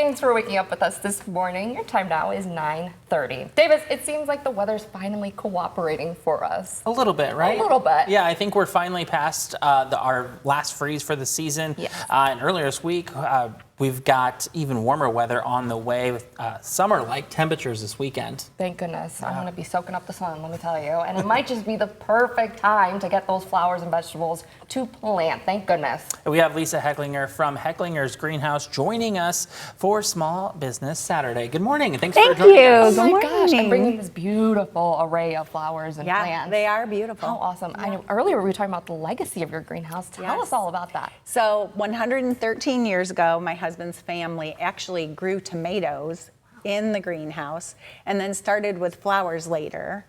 Thanks for waking up with us this morning. Your time now is 9:30. Davis, it seems like the weather's finally cooperating for us. A little bit, right? A little bit. Yeah, I think we're finally past our last freeze for the season. Yes. And earlier this week, we've got even warmer weather on the way with summer-like temperatures this weekend. Thank goodness. I'm going to be soaking up the sun, let me tell you. And it might just be the perfect time to get those flowers and vegetables to plant. Thank goodness. We have Lisa Hecklinger from Hecklinger's Greenhouse joining us for Small Business Saturday. Good morning, and thanks for joining us. Oh my gosh, and bringing this beautiful array of flowers and plants. Yeah, they are beautiful. How awesome. I know earlier we were talking about the legacy of your greenhouse. Tell us all about that. So 113 years ago, my husband's family actually grew tomatoes in the greenhouse and then started with flowers later.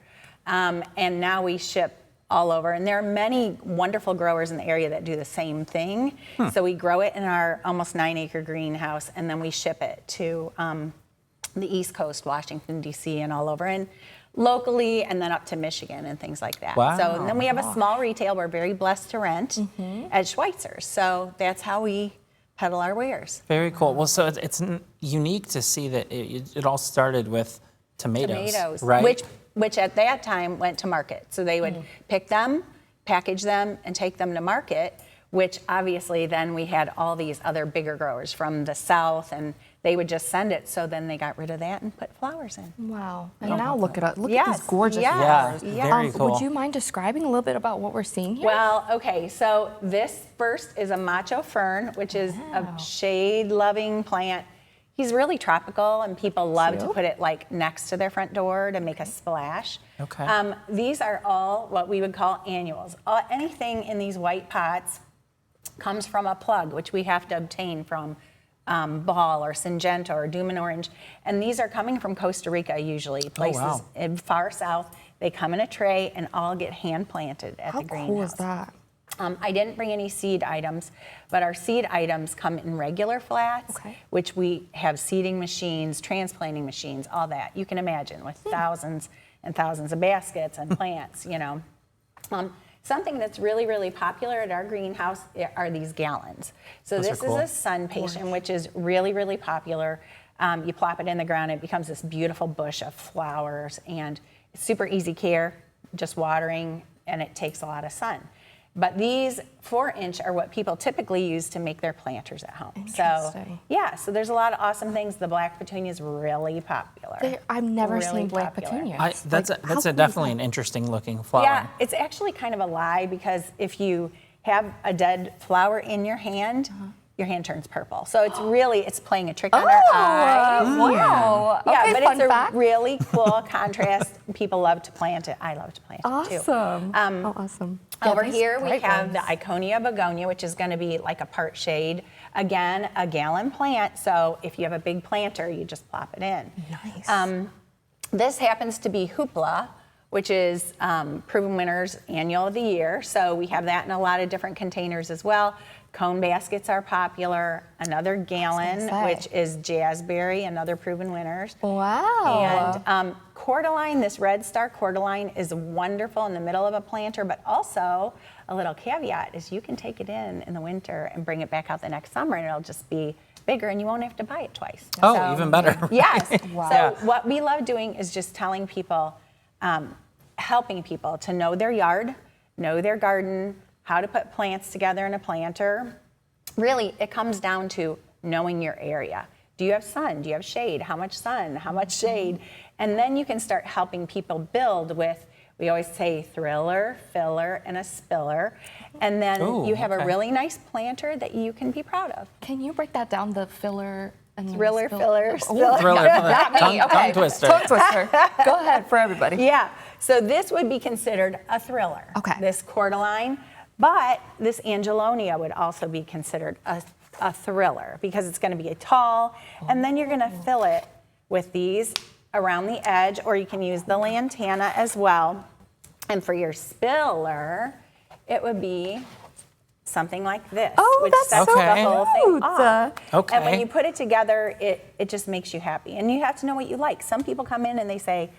And now we ship all over. And there are many wonderful growers in the area that do the same thing. So we grow it in our almost 9-acre greenhouse, and then we ship it to the East Coast, Washington, D.C., and all over, and locally, and then up to Michigan and things like that. Wow. So and then we have a small retail. We're very blessed to rent at Schweitzer's. So that's how we peddle our wares. Very cool. Well, so it's unique to see that it all started with tomatoes, right? Which at that time went to market. So they would pick them, package them, and take them to market, which obviously then we had all these other bigger growers from the south, and they would just send it. So then they got rid of that and put flowers in. Wow. And now look at these gorgeous Yes. flowers. Yeah, very cool. Would you mind describing a little bit about what we're seeing here? Well, okay, so this first is a macho fern, which is a shade-loving plant. He's really tropical, and people love to put it like next to their front door to make a splash. Okay. These are all what we would call annuals. Anything in these white pots comes from a plug, which we have to obtain from Ball or Syngenta or Duman Orange. And these are coming from Costa Rica usually, places in far south. They come in a tray and all get hand planted at the greenhouse. How cool is that? I didn't bring any seed items, but our seed items come in regular flats, which we have seeding machines, transplanting machines, all that. You can imagine with thousands and thousands of baskets and plants, you know. Something that's really, really popular at our greenhouse are these gallons. So this is a sun patient, which is really, really popular. You plop it in the ground, it becomes this beautiful bush of flowers, and it's super easy care, just watering, and it takes a lot of sun. But these 4-inch are what people typically use to make their planters at home. So so there's a lot of awesome things. The black petunia is really popular. I've never seen black petunias. That's definitely an interesting looking flower. Yeah, it's actually kind of a lie, because if you have a dead flower in your hand turns purple. So it's really, it's playing a trick on our eye. Wow. Yeah, Okay, but fun it's fact. a really cool contrast. People love to plant it. I love to plant it too. Awesome. Awesome. Over here we have the Iconia begonia, which is going to be like a part shade. Again, a gallon plant. So if you have a big planter, you just plop it in. Nice. This happens to be Hoopla, which is Proven Winners Annual of the Year. So we have that in a lot of different containers as well. Cone baskets are popular. Another gallon, which is Jazzberry, another Proven Winners. Wow. And cordyline, this red star cordyline is wonderful in the middle of a planter, but also a little caveat is you can take it in the winter and bring it back out the next summer, and it'll just be bigger, and you won't have to buy it twice. Oh, even better. Yes. So what we love doing is just telling people, helping people to know their yard, know their garden, how to put plants together in a planter. Really, it comes down to knowing your area. Do you have sun? Do you have shade? How much sun? How much shade? And then you can start helping people build with, we always say thriller, filler, and a spiller. And then you have a really nice planter that you can be proud of. Can you break that down, the filler? Thriller, filler, spiller. Tongue twister. Tongue twister. Go ahead for everybody. Yeah. So this would be considered a thriller. This cordyline. But this Angelonia would also be considered a thriller, because it's going to be a tall, and then you're going to fill it with these around the edge, or you can use the lantana as well. And for your spiller, it would be something like this. Oh, that's so the whole thing off. Okay. And when you put it together, it just makes you happy. And you have to know what you like. Some people come in and they say,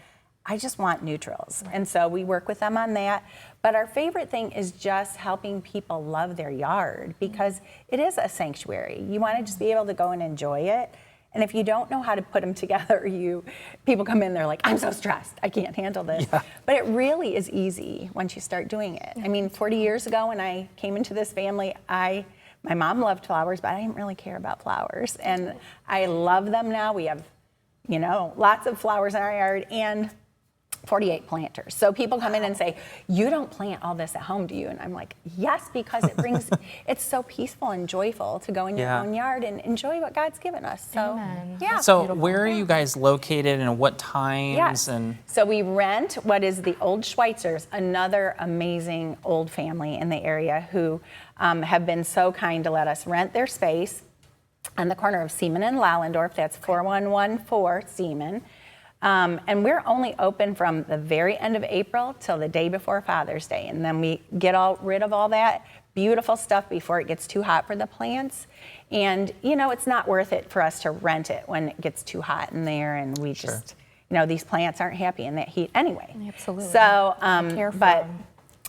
I just want neutrals. And so we work with them on that. But our favorite thing is just helping people love their yard, because it is a sanctuary. You want to just be able to go and enjoy it. And if you don't know how to put them together, people come in, they're like, I'm so stressed, I can't handle this. Yeah. But it really is easy once you start doing it. I mean, 40 years ago when I came into this family, my mom loved flowers, but I didn't really care about flowers. And I love them now. We have, lots of flowers in our yard and 48 planters. So people come in and say, you don't plant all this at home, do you? And I'm like, yes, because it's so peaceful and joyful to go in your own yard and enjoy what God's given us. So, Amen. yeah. So where are you guys located and what times? Yes. And So we rent what is the Old Schweitzers, another amazing old family in the area who have been so kind to let us rent their space on the corner of Seaman and Lalendorf. That's 4114 Seaman. And we're only open from the very end of April till the day before Father's Day. And then we get rid of all that beautiful stuff before it gets too hot for the plants. And, it's not worth it for us to rent it when it gets too hot in there. And we just, these plants aren't happy in that heat anyway. Absolutely. So, Care for but them.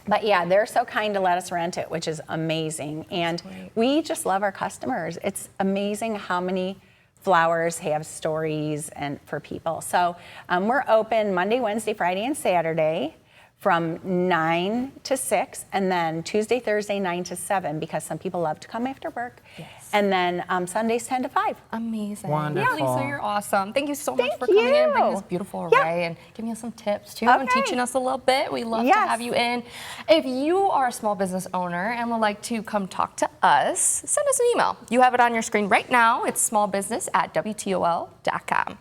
But yeah, they're so kind to let us rent it, which is amazing. And we just love our customers. It's amazing how many flowers have stories and for people. So we're open Monday, Wednesday, Friday, and Saturday from 9 to 6, and then Tuesday, Thursday, 9 to 7, because some people love to come after work. Yes. And then Sundays, 10 to 5. Amazing. Wonderful. Lisa, you're awesome. Thank you so much Thank for coming in and bringing you. this beautiful Yeah. array and giving us some tips too and Okay. teaching us a little bit. We love to Yes. have you in. If you are a small business owner and would like to come talk to us, send us an email. You have it on your screen right now. It's smallbusiness@WTOL.com.